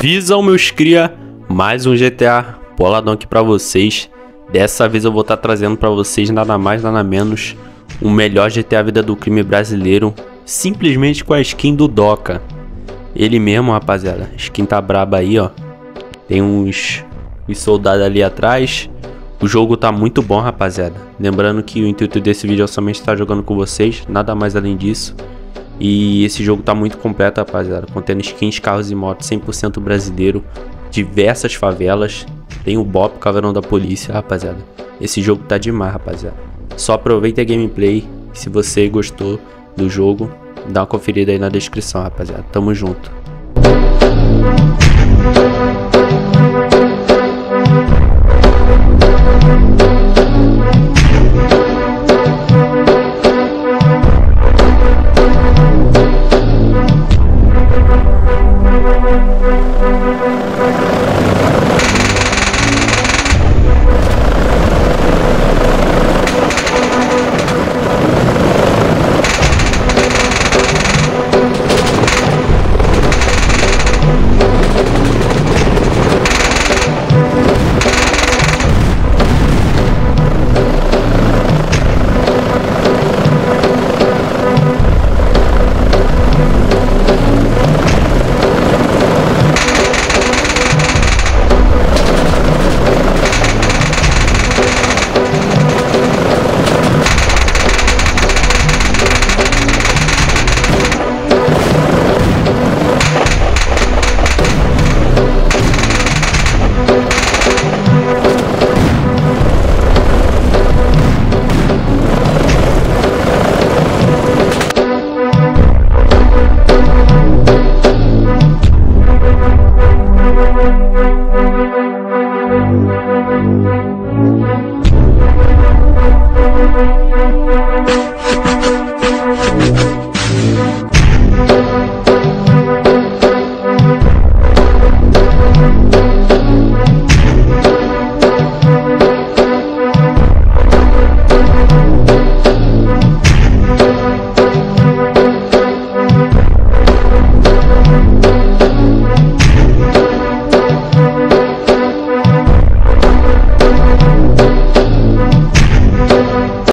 Visão, meus cria, mais um GTA boladão aqui pra vocês. Dessa vez eu vou estar trazendo pra vocês nada mais nada menos o melhor GTA Vida do Crime brasileiro, simplesmente com a skin do Doca. Ele mesmo, rapaziada, a skin tá braba aí, ó. Tem uns soldados ali atrás. O jogo tá muito bom, rapaziada. Lembrando que o intuito desse vídeo é somente estar jogando com vocês, nada mais além disso. E esse jogo tá muito completo, rapaziada, contendo skins, carros e motos 100% brasileiro, diversas favelas, tem o Bop, Caveirão da Polícia, rapaziada. Esse jogo tá demais, rapaziada. Só aproveita a gameplay, se você gostou do jogo, dá uma conferida aí na descrição, rapaziada. Tamo junto.